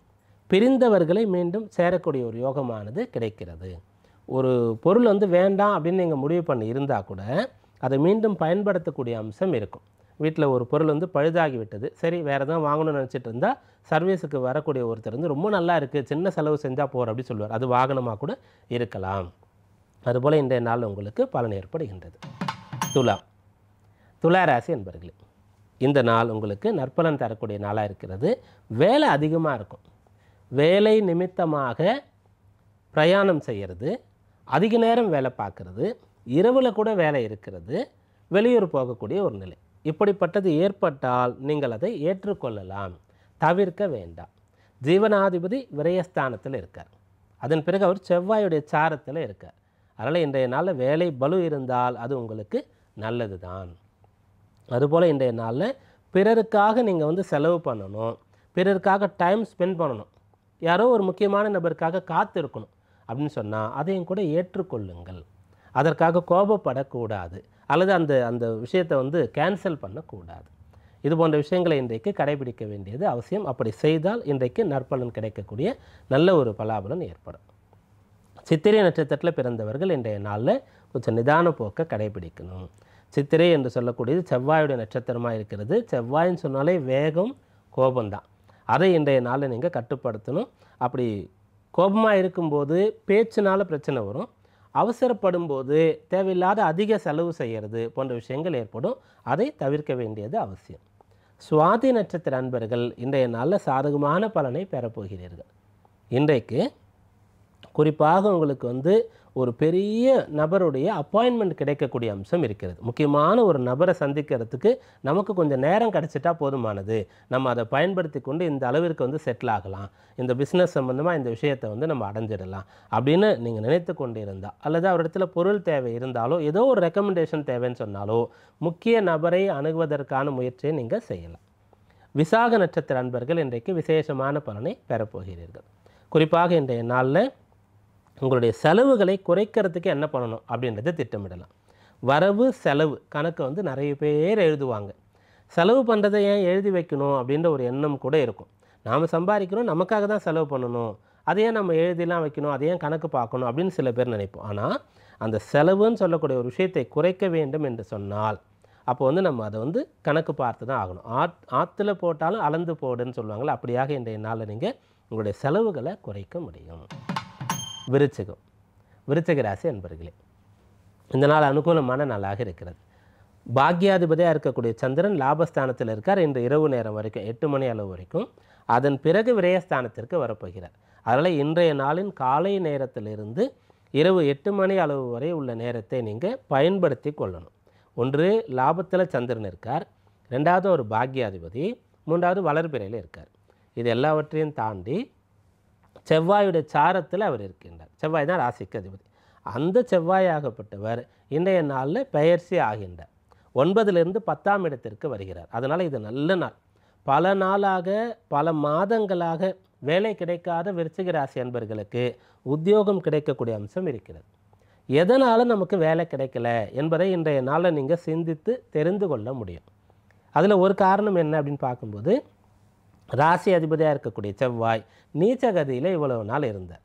பிரிந்தவர்களை மீண்டும் சேரக்கூடிய ஒரு யோகமானது கிடைக்கிறது. ஒரு பொருள் வேண்டாம் அப்படின்னு நீங்கள் முடிவு பண்ணி இருந்தால் கூட அதை மீண்டும் பயன்படுத்தக்கூடிய அம்சம் இருக்கும். வீட்டில் ஒரு பொருள் பழுதாகி விட்டது, சரி வேறு எதாவது வாங்கணும்னு நினச்சிட்டு இருந்தால் சர்வீஸுக்கு வரக்கூடிய ஒருத்தர் ரொம்ப நல்லா இருக்குது, சின்ன செலவு செஞ்சால் போகிற அப்படி சொல்லுவார். அது வாகனமாக கூட இருக்கலாம். அதுபோல் இன்றைய நாள் உங்களுக்கு பலன் ஏற்படுகின்றது. துலா ராசி என்பர்களே, இந்த நாள் உங்களுக்கு நற்பலன் தரக்கூடிய நாளாக இருக்கிறது. வேலை அதிகமாக இருக்கும். வேலை நிமித்தமாக பிரயாணம் செய்கிறது, அதிக நேரம் வேலை பார்க்குறது, இரவில் கூட வேலை இருக்கிறது, வெளியூர் போகக்கூடிய ஒரு நிலை, இப்படிப்பட்டது ஏற்பட்டால் நீங்கள் அதை ஏற்றுக்கொள்ளலாம், தவிர்க்க வேண்டாம். ஜீவனாதிபதி விரயஸ்தானத்தில் இருக்கார். அதன் பிறகு அவர் செவ்வாயுடைய சாரத்தில் இருக்கார். அதனால் இன்றைய நாளில் வேலை பலு இருந்தால் அது உங்களுக்கு நல்லது தான். அதுபோல் இன்றைய நாளில் பிறருக்காக நீங்கள் செலவு பண்ணணும், பிறருக்காக டைம் ஸ்பெண்ட் பண்ணணும், யாரோ ஒரு முக்கியமான நபருக்காக காத்து இருக்கணும் அப்படின்னு சொன்னால் அதையும் கூட ஏற்றுக்கொள்ளுங்கள். அதற்காக கோபப்படக்கூடாது அல்லது அந்த விஷயத்தை கேன்சல் பண்ணக்கூடாது. இது போன்ற விஷயங்களை இன்றைக்கு கடைபிடிக்க வேண்டியது அவசியம். அப்படி செய்தால் இன்றைக்கு நற்பலன் கிடைக்கக்கூடிய நல்ல ஒரு பலாபலன் ஏற்படும். சித்திரை நட்சத்திரத்தில் பிறந்தவர்கள் இன்றைய நாளில் கொஞ்சம் நிதான போக்கை கடைபிடிக்கணும். சித்திரை என்று சொல்லக்கூடியது செவ்வாயுடைய நட்சத்திரமாக இருக்கிறது. செவ்வாயின்னு சொன்னாலே வேகம், கோபம்தான். அதை இன்றைய நாளில் நீங்கள் கட்டுப்படுத்தணும். அப்படி கோபமாக இருக்கும்போது பேச்சினால பிரச்சனை வரும். அவசரப்படும் போது தேவையில்லாத அதிக செலவு செய்கிறது போன்ற விஷயங்கள் ஏற்படும். அதை தவிர்க்க வேண்டியது அவசியம். சுவாதி நட்சத்திர அன்பர்கள் இன்றைய நாளில் சாதகமான பலனை பெறப்போகிறீர்கள். இன்றைக்கு குறிப்பாக உங்களுக்கு ஒரு பெரிய நபருடைய அப்பாயின்மெண்ட் கிடைக்கக்கூடிய அம்சம் இருக்கிறது. முக்கியமான ஒரு நபரை சந்திக்கிறதுக்கு நமக்கு கொஞ்சம் நேரம் கிடச்சிட்டா போதுமானது, நம்ம அதை பயன்படுத்தி கொண்டு இந்த அளவிற்கு செட்டில் ஆகலாம், இந்த பிஸ்னஸ் சம்மந்தமாக இந்த விஷயத்தை நம்ம அடைஞ்சிடலாம் அப்படின்னு நீங்கள் நினைத்து கொண்டு இருந்தால், அல்லது அவரிடத்துல பொருள் தேவை இருந்தாலோ ஏதோ ஒரு ரெக்கமெண்டேஷன் தேவைன்னு சொன்னாலோ முக்கிய நபரை அணுகுவதற்கான முயற்சியை நீங்கள் செய்யலாம். விசாக நட்சத்திர அன்பர்கள் இன்றைக்கு விசேஷமான பலனை பெறப்போகிறீர்கள். குறிப்பாக இன்றைய நாளில் உங்களுடைய செலவுகளை குறைக்கிறதுக்கு என்ன பண்ணணும் அப்படின்றத திட்டமிடலாம். வரவு செலவு கணக்கு நிறைய பேர் எழுதுவாங்க. செலவு பண்ணுறதை ஏன் எழுதி வைக்கணும் அப்படின்ற ஒரு எண்ணம் கூட இருக்கும். நாம் சம்பாதிக்கிறோம், நமக்காக தான் செலவு பண்ணணும், அதையே நம்ம எழுதிலாம் வைக்கணும், அதையே கணக்கு பார்க்கணும் அப்படின்னு சில பேர் நினைப்போம். ஆனால் அந்த செலவுன்னு சொல்லக்கூடிய ஒரு விஷயத்தை குறைக்க வேண்டும் என்று சொன்னால் அப்போ வந்து நம்ம அதை வந்து கணக்கு பார்த்து தான் ஆகணும். ஆற்றுல போட்டாலும் அளந்து போடுன்னு சொல்லுவாங்களே, அப்படியாக இன்றைய நாளில் நீங்கள் உங்களுடைய செலவுகளை குறைக்க முடியும். விருச்சிகம், விருச்சிக ராசி அன்பர்களே, இந்த நாள் அனுகூலமான நாளாக இருக்கிறது. பாக்யாதிபதியாக இருக்கக்கூடிய சந்திரன் லாபஸ்தானத்தில் இருக்கார் இன்று இரவு நேரம் வரைக்கும், 8 மணி அளவு வரைக்கும். அதன் பிறகு விரயஸ்தானத்திற்கு வரப்போகிறார். அதனால் இன்றைய நாளின் காலை நேரத்திலிருந்து இரவு 8 மணி அளவு வரை உள்ள நேரத்தை நீங்கள் பயன்படுத்தி கொள்ளணும். ஒன்று லாபத்தில் சந்திரன் இருக்கார், ரெண்டாவது ஒரு பாக்யாதிபதி, மூன்றாவது வளர்பிறையில் இருக்கார். இது எல்லாவற்றையும் தாண்டி செவ்வாயுடைய சாரத்தில் அவர் இருக்கின்றார். செவ்வாய் தான் ராசிக்கு அதிபதி. அந்த செவ்வாயாகப்பட்டவர் இன்றைய நாளில் பெயர்ச்சி ஆகின்றார். 9லிருந்து 10ஆம் இடத்திற்கு வருகிறார். அதனால் இது நல்ல நாள். பல நாளாக பல மாதங்களாக வேலை கிடைக்காத விருச்சிக ராசி அன்பர்களுக்கு உத்தியோகம் கிடைக்கக்கூடிய அம்சம் இருக்கிறது. எதனால் நமக்கு வேலை கிடைக்கல என்பதை இன்றைய நாளில் நீங்கள் சிந்தித்து தெரிந்து கொள்ள முடியும். அதில் ஒரு காரணம் என்ன அப்படின்னு பார்க்கும்போது, ராசி அதிபதியாக இருக்கக்கூடிய செவ்வாய் நீச்சகதியில் இவ்வளவு நாள் இருந்தார்.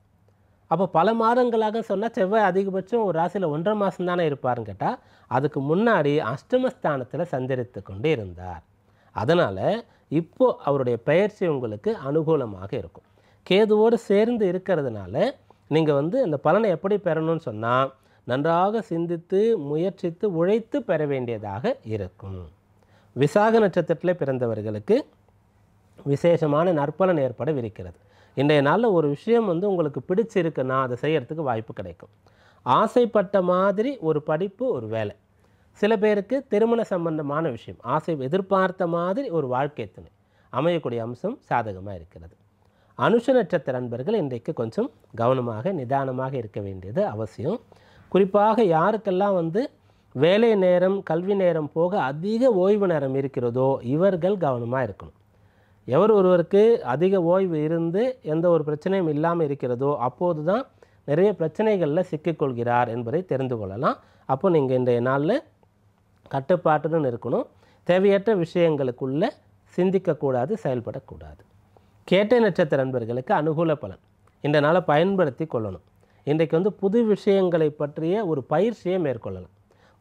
அப்போ பல மாதங்களாக சொன்னால் செவ்வாய் அதிகபட்சம் ஒரு ராசியில் 1.5 மாதம் தானே இருப்பார்னு கேட்டால், அதுக்கு முன்னாடி அஷ்டமஸ்தானத்தில் சஞ்சரித்து கொண்டு இருந்தார். அதனால் இப்போது அவருடைய பெயர்ச்சி உங்களுக்கு அனுகூலமாக இருக்கும். கேதுவோடு சேர்ந்து இருக்கிறதுனால நீங்கள் வந்து அந்த பலனை எப்படி பெறணும்னு சொன்னால், நன்றாக சிந்தித்து முயற்சித்து உழைத்து பெற வேண்டியதாக இருக்கும். விசாக நட்சத்திரத்தில் பிறந்தவர்களுக்கு விசேஷமான நற்பலன் ஏற்படவிருக்கிறது. இன்றைய நாளில் ஒரு விஷயம் வந்து உங்களுக்கு பிடிச்சிருக்குன்னா அதை செய்யறதுக்கு வாய்ப்பு கிடைக்கும். ஆசைப்பட்ட மாதிரி ஒரு படிப்பு, ஒரு வேலை. சில பேருக்கு திருமண சம்பந்தமான விஷயம், ஆசை எதிர்பார்த்த மாதிரி ஒரு வாழ்க்கை துணை அமையக்கூடிய அம்சம் சாதகமாக இருக்கிறது. அனுஷ நட்சத்திர அன்பர்கள் இன்றைக்கு கொஞ்சம் கவனமாக நிதானமாக இருக்க வேண்டியது அவசியம். குறிப்பாக யாருக்கெல்லாம் வந்து வேலை நேரம் கல்வி நேரம் போக அதிக ஓய்வு நேரம் இருக்கிறதோ இவர்கள் கவனமாக இருக்கணும். எவர் ஒருவருக்கு அதிக ஓய்வு இருந்து எந்த ஒரு பிரச்சனையும் இல்லாமல் இருக்கிறதோ அப்போது தான் நிறைய பிரச்சனைகளில் சிக்கிக்கொள்கிறார் என்பதை தெரிந்து கொள்ளலாம். அப்போ நீங்கள் இன்றைய நாளில் கட்டுப்பாட்டுடன் இருக்கணும். தேவையற்ற விஷயங்களுக்குள்ளே சிந்திக்கக்கூடாது, செயல்படக்கூடாது. கேட்டை நட்சத்திர நண்பர்களுக்கு அனுகூல பலன் இந்த நாளை பயன்படுத்தி கொள்ளணும். இன்றைக்கு வந்து புது விஷயங்களை பற்றிய ஒரு பயிற்சியை மேற்கொள்ளலாம்.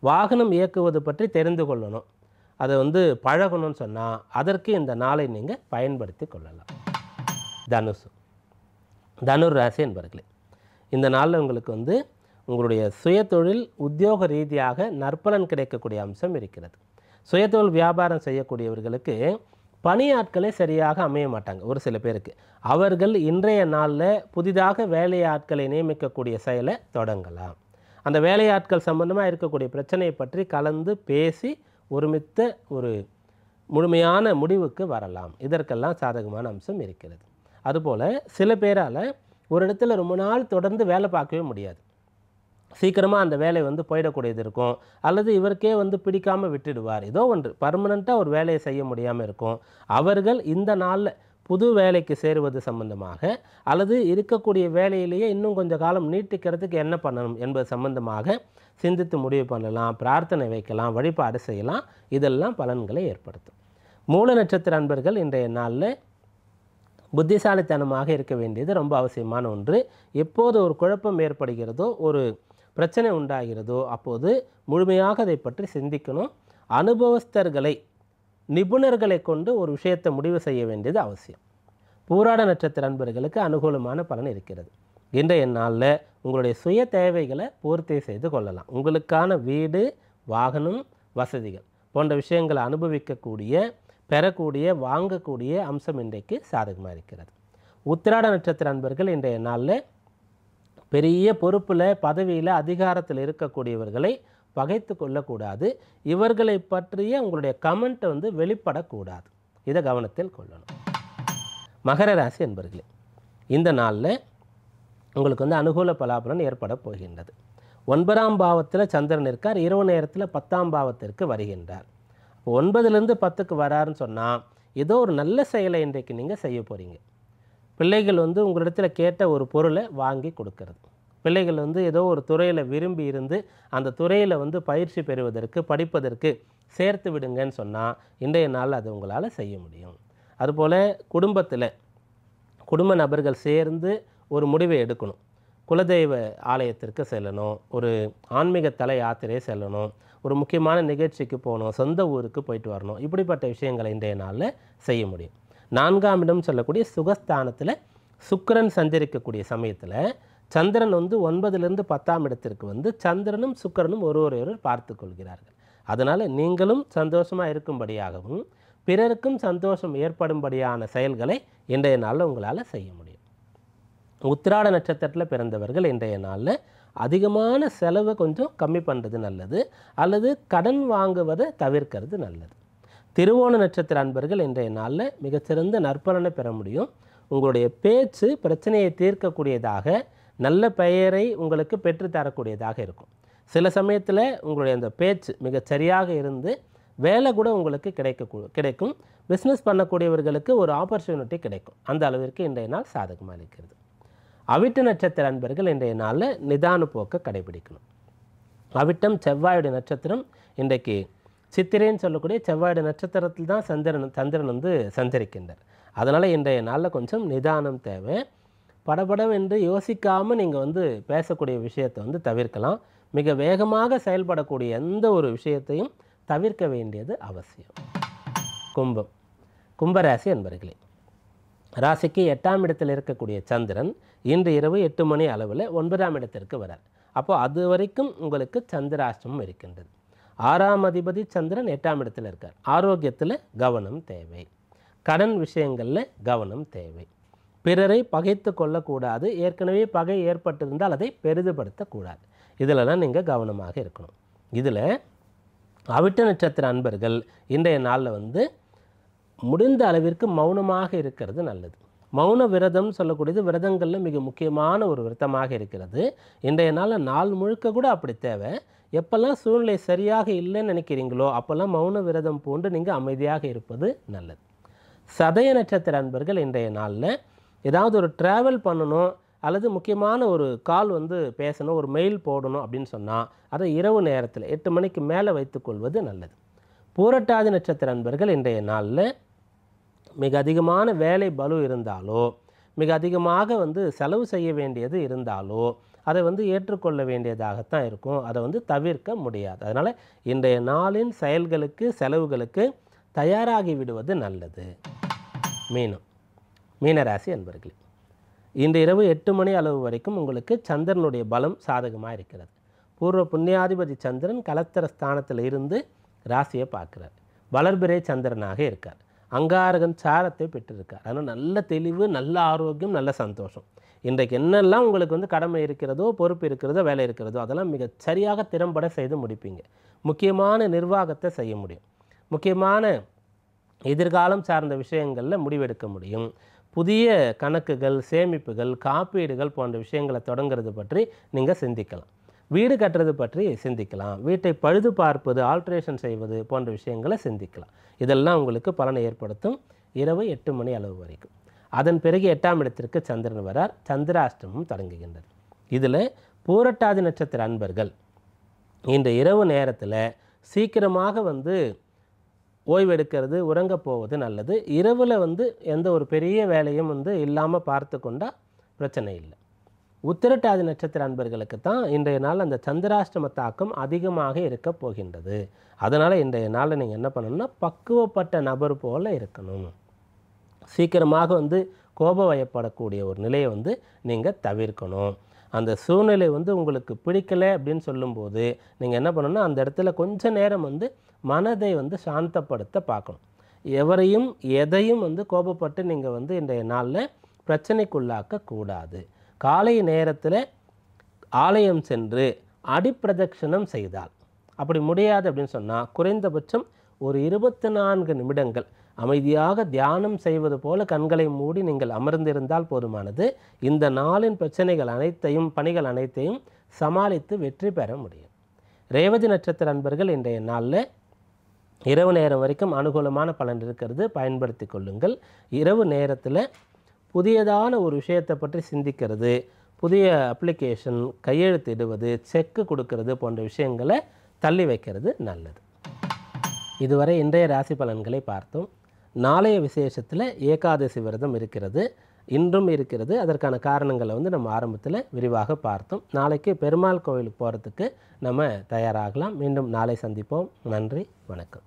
வாகனம் இயக்குவது பற்றி தெரிந்து கொள்ளணும், அதை வந்து பழகணும்னு சொன்னால் அதற்கு இந்த நாளை நீங்கள் பயன்படுத்தி கொள்ளலாம். தனுசு, தனுர் ராசி என்பர்களே, இந்த நாளில் உங்களுக்கு வந்து உங்களுடைய சுயதொழில் உத்தியோக ரீதியாக நற்பலன் கிடைக்கக்கூடிய அம்சம் இருக்கிறது. சுயதொழில் வியாபாரம் செய்யக்கூடியவர்களுக்கு பணியாட்களே சரியாக அமைய மாட்டாங்க. ஒரு சில பேருக்கு அவர்கள் இன்றைய நாளில் புதிதாக வேலையாட்களை நியமிக்கக்கூடிய செயலை தொடங்கலாம். அந்த வேலையாட்கள் சம்பந்தமாக இருக்கக்கூடிய பிரச்சனையை பற்றி கலந்து பேசி ஒருமித்த ஒரு முழுமையான முடிவுக்கு வரலாம். இதற்கெல்லாம் சாதகமான அம்சம் இருக்கிறது. அதுபோல் சில பேரால் ஒரு இடத்துல ரொம்ப நாள் தொடர்ந்து வேலை பார்க்கவே முடியாது. சீக்கிரமாக அந்த வேலை வந்து போயிடக்கூடியது இருக்கும், அல்லது இவருக்கே வந்து பிடிக்காமல் விட்டுடுவார். ஏதோ ஒன்று பர்மனெண்ட்டாக ஒரு வேலையை செய்ய முடியாமல் இருக்கும். அவர்கள் இந்த நாளில் புது வேலைக்கு சேருவது சம்பந்தமாக அல்லது இருக்கக்கூடிய வேலையிலேயே இன்னும் கொஞ்சம் காலம் நீட்டிக்கிறதுக்கு என்ன பண்ணணும் என்பது சம்பந்தமாக சிந்தித்து முடிவு பண்ணலாம், பிரார்த்தனை வைக்கலாம், வழிபாடு செய்யலாம். இதெல்லாம் பலன்களை ஏற்படுத்தும். மூல நட்சத்திர அன்பர்கள் இன்றைய நாளில் புத்திசாலித்தனமாக இருக்க வேண்டியது ரொம்ப அவசியமான ஒன்று. எப்போது ஒரு குழப்பம் ஏற்படுகிறதோ, ஒரு பிரச்சனை உண்டாகிறதோ அப்போது முழுமையாக அதை பற்றி சிந்திக்கணும். அனுபவஸ்தர்களை, நிபுணர்களை கொண்டு ஒரு விஷயத்தை முடிவு செய்ய வேண்டியது அவசியம். பூராட நட்சத்திர அன்பர்களுக்கு அனுகூலமான பலன் இருக்கிறது. இன்றைய நாளில் உங்களுடைய சுய தேவைகளை பூர்த்தி செய்து கொள்ளலாம். உங்களுக்கான வீடு, வாகனம், வசதிகள் போன்ற விஷயங்களை அனுபவிக்கக்கூடிய, பெறக்கூடிய, வாங்கக்கூடிய அம்சம் இன்றைக்கு சாதகமாக இருக்கிறது. உத்திராட நட்சத்திர அன்பர்கள் இன்றைய நாளில் பெரிய பொறுப்பில், பதவியில், அதிகாரத்தில் இருக்கக்கூடியவர்களை பகைத்து கொள்ளக்கூடாது. இவர்களை பற்றிய உங்களுடைய கமெண்ட் வந்து வெளிப்படக்கூடாது. இதை கவனத்தில் கொள்ளணும். மகர ராசி என்பர்களே, இந்த நாளில் உங்களுக்கு வந்து அனுகூல பலாபலன் ஏற்பட போகின்றது. 9ஆம் பாவத்தில் சந்திரன் இருக்கார், இரவு நேரத்தில் 10ஆம் பாவத்திற்கு வருகின்றார். 9லிருந்து 10க்கு வராருன்னு சொன்னால் ஏதோ ஒரு நல்ல செயலை இன்றைக்கு நீங்கள் செய்ய போகிறீங்க. பிள்ளைகள் வந்து உங்களிடத்தில் கேட்ட ஒரு பொருளை வாங்கி கொடுக்கறது, பிள்ளைகள் வந்து ஏதோ ஒரு துறையில் விரும்பி இருந்து அந்த துறையில் வந்து பயிற்சி பெறுவதற்கு, படிப்பதற்கு சேர்த்து விடுங்கன்னு சொன்னால் இன்றைய நாள் அது உங்களால் செய்ய முடியும். அதுபோல் குடும்பத்தில் குடும்ப நபர்கள் சேர்ந்து ஒரு முடிவை எடுக்கணும். குலதெய்வ ஆலயத்திற்கு செல்லணும், ஒரு ஆன்மீக தல யாத்திரை செல்லணும், ஒரு முக்கியமான நிகழ்ச்சிக்கு போகணும், சொந்த ஊருக்கு போயிட்டு வரணும். இப்படிப்பட்ட விஷயங்களை இன்றைய நாளில் செய்ய முடியும். 4ஆம் இடம் சொல்லக்கூடிய சுகஸ்தானத்தில் சுக்கிரன் சஞ்சரிக்கக்கூடிய சமயத்தில் சந்திரன் வந்து 9லிருந்து 10ஆம் இடத்திற்கு வந்து சந்திரனும் சுக்கிரனும் ஒருவரையொருவர் பார்த்து கொள்கிறார்கள். அதனால் நீங்களும் சந்தோஷமாக இருக்கும்படியாகவும் பிறருக்கும் சந்தோஷம் ஏற்படும்படியான செயல்களை இன்றைய நாளில் உங்களால் செய்ய முடியும். உத்திராட நட்சத்திரத்தில் பிறந்தவர்கள் இன்றைய நாளில் அதிகமான செலவை கொஞ்சம் கம்மி பண்ணுறது நல்லது, அல்லது கடன் வாங்குவதை தவிர்க்கிறது நல்லது. திருவோண நட்சத்திர அன்பர்கள் இன்றைய நாளில் மிகச்சிறந்த நற்பலனை பெற முடியும். உங்களுடைய பேச்சு பிரச்சனையை தீர்க்கக்கூடியதாக, நல்ல பெயரை உங்களுக்கு பெற்றுத்தரக்கூடியதாக இருக்கும். சில சமயத்தில் உங்களுடைய அந்த பேச்சு மிகச் சரியாக இருந்து வேலை கூட உங்களுக்கு கிடைக்கும். பிஸ்னஸ் பண்ணக்கூடியவர்களுக்கு ஒரு ஆப்பர்ச்சுனிட்டி கிடைக்கும். அந்த அளவிற்கு இன்றைய நாள் சாதகமாக இருக்கிறது. அவிட்ட நட்சத்திர அன்பர்கள் இன்றைய நாளில் நிதான போக்கை கடைபிடிக்கணும். அவிட்டம் செவ்வாயுடைய நட்சத்திரம். இன்றைக்கு சித்திரைன்னு சொல்லக்கூடிய செவ்வாயுடைய நட்சத்திரத்தில் தான் சந்திரன் வந்து சஞ்சரிக்கின்றார். அதனால் இன்றைய நாளில் கொஞ்சம் நிதானம் தேவை. படபடவென்று யோசிக்காமல் நீங்கள் வந்து பேசக்கூடிய விஷயத்தை வந்து தவிர்க்கலாம். மிக வேகமாக செயல்படக்கூடிய எந்த ஒரு விஷயத்தையும் தவிர்க்க வேண்டியது அவசியம். கும்பராசி அன்பர்களே, ராசிக்கு 8ஆம் இடத்தில் இருக்கக்கூடிய சந்திரன் இன்று இரவு 8 மணி அளவில் 9ஆம் இடத்திற்கு வரார். அப்போது அது வரைக்கும் உங்களுக்கு சந்திராஷ்டமம் இருக்கின்றது. 6ஆம் அதிபதி சந்திரன் 8ஆம் இடத்தில் இருக்கார். ஆரோக்கியத்தில் கவனம் தேவை. கடன் விஷயங்களில் கவனம் தேவை. பிறரை பகைத்து கொள்ளக்கூடாது. ஏற்கனவே பகை ஏற்பட்டிருந்தால் அதை பெரிதுபடுத்தக்கூடாது. இதிலெல்லாம் நீங்கள் கவனமாக இருக்கணும். இதில் அவிட்ட நட்சத்திர அன்பர்கள் இன்றைய நாளில் வந்து முடிந்த அளவிற்கு மௌனமாக இருக்கிறது நல்லது. மௌன விரதம் சொல்லக்கூடியது விரதங்களில் மிக முக்கியமான ஒரு விரதமாக இருக்கிறது. இன்றைய நாள் முழுக்க கூட அப்படி தேவை. எப்போல்லாம் சூழ்நிலை சரியாக இல்லைன்னு நினைக்கிறீங்களோ அப்போல்லாம் மௌன விரதம் பூண்டு நீங்கள் அமைதியாக இருப்பது நல்லது. சதய நட்சத்திர அன்பர்கள் இன்றைய நாளில் ஏதாவது ஒரு ட்ராவல் பண்ணணும், அல்லது முக்கியமான ஒரு கால் வந்து பேசணும், ஒரு மெயில் போடணும் அப்படின்னு சொன்னால் அதை இரவு நேரத்தில் 8 மணிக்கு மேலே வைத்துக்கொள்வது நல்லது. பூரட்டாதி நட்சத்திர அன்பர்கள் இன்றைய நாளில் மிக அதிகமான வேலை பளு இருந்தாலோ, மிக அதிகமாக வந்து செலவு செய்ய வேண்டியது இருந்தாலோ அதை வந்து ஏற்றுக்கொள்ள வேண்டியதாகத்தான் இருக்கும். அதை வந்து தவிர்க்க முடியாது. அதனால் இன்றைய நாளின் செயல்களுக்கு செலவுகளுக்கு தயாராகி விடுவது நல்லது. மீனராசி அன்பர்களே, இன்று இரவு 8 மணி அளவு வரைக்கும் உங்களுக்கு சந்திரனுடைய பலம் சாதகமாக இருக்கிறது. பூர்வ புண்ணியாதிபதி சந்திரன் கலத்தர ஸ்தானத்தில் இருந்து ராசியை பார்க்குறார். வளர்பிறை சந்திரனாக இருக்கார். அங்காரகன் சாரத்தை பெற்றிருக்கார். அதனால் நல்ல தெளிவு, நல்ல ஆரோக்கியம், நல்ல சந்தோஷம். இன்றைக்கு என்னெல்லாம் உங்களுக்கு வந்து கடமை இருக்கிறதோ, பொறுப்பு இருக்கிறதோ, வேலை இருக்கிறதோ அதெல்லாம் மிக சரியாக திறம்பட செய்து முடிப்பீங்க. முக்கியமான நிர்வாகத்தை செய்ய முடியும். முக்கியமான எதிர்காலம் சார்ந்த விஷயங்களில் முடிவெடுக்க முடியும். புதிய கணக்குகள், சேமிப்புகள், காப்பீடுகள் போன்ற விஷயங்களை தொடங்கிறது பற்றி நீங்கள் சிந்திக்கலாம். வீடு கட்டுறது பற்றி சிந்திக்கலாம். வீட்டை பழுது பார்ப்பது, ஆல்ட்ரேஷன் செய்வது போன்ற விஷயங்களை சிந்திக்கலாம். இதெல்லாம் உங்களுக்கு பலனை ஏற்படுத்தும் இரவு 8 மணி அளவு வரைக்கும். அதன் பிறகு 8ஆம் இடத்திற்கு சந்திரன் வரார். சந்திராஷ்டமம் தொடங்குகின்றது. இதில் பூரட்டாதி நட்சத்திர அன்பர்கள் இந்த இரவு நேரத்தில் சீக்கிரமாக வந்து ஓய்வெடுக்கிறது, உறங்க போவது நல்லது. இரவில் வந்து எந்த ஒரு பெரிய வேலையும் வந்து இல்லாமல் பார்த்து கொண்டால் பிரச்சனை இல்லை. உத்திரட்டாதி நட்சத்திர அன்பர்களுக்கு தான் இன்றைய நாள் அந்த சந்திராஷ்டம தாக்கம் அதிகமாக இருக்க போகின்றது. அதனால் இன்றைய நாளில் நீங்கள் என்ன பண்ணணும்னா பக்குவப்பட்ட நபர் போல் இருக்கணும். சீக்கிரமாக வந்து கோபவயப்படக்கூடிய ஒரு நிலையை வந்து நீங்கள் தவிர்க்கணும். அந்த சூழ்நிலை வந்து உங்களுக்கு பிடிக்கலை அப்படின்னு சொல்லும்போது நீங்கள் என்ன பண்ணணும்னா அந்த இடத்துல கொஞ்ச நேரம் வந்து மனதை வந்து சாந்தப்படுத்த பார்க்கணும். எவரையும் எதையும் வந்து கோபப்பட்டு நீங்கள் வந்து இன்றைய நாளில் பிரச்சனைக்குள்ளாக்கக்கூடாது. காலை நேரத்தில் ஆலயம் சென்று அடிப்பிரதட்சணம் செய்தால், அப்படி முடியாது அப்படின்னு சொன்னால் குறைந்தபட்சம் ஒரு 24 நிமிடங்கள் அமைதியாக தியானம் செய்வது போல கண்களை மூடி நீங்கள் அமர்ந்திருந்தால் போதுமானது. இந்த நாளின் பிரச்சனைகள் அனைத்தையும், பணிகள் அனைத்தையும் சமாளித்து வெற்றி பெற முடியும். ரேவதி நட்சத்திர அன்பர்கள் இன்றைய நாளில் இரவு நேரம் வரைக்கும் அனுகூலமான பலன் இருக்கிறது, பயன்படுத்தி கொள்ளுங்கள். இரவு நேரத்தில் புதியதான ஒரு விஷயத்தை பற்றி சிந்திக்கிறது, புதிய அப்ளிகேஷன், கையெழுத்திடுவது, செக்கு கொடுக்கறது போன்ற விஷயங்களை தள்ளி வைக்கிறது நல்லது. இதுவரை இன்றைய ராசி பலன்களை பார்த்தோம். நாளைய விசேஷத்தில் ஏகாதசி விரதம் இருக்கிறது. இன்றும் இருக்கிறது. அதற்கான காரணங்களை வந்து நம்ம ஆரம்பத்தில் விரிவாக பார்த்தோம். நாளைக்கு பெருமாள் கோவிலுக்கு போகிறதுக்கு நம்ம தயாராகலாம். மீண்டும் நாளை சந்திப்போம். நன்றி, வணக்கம்.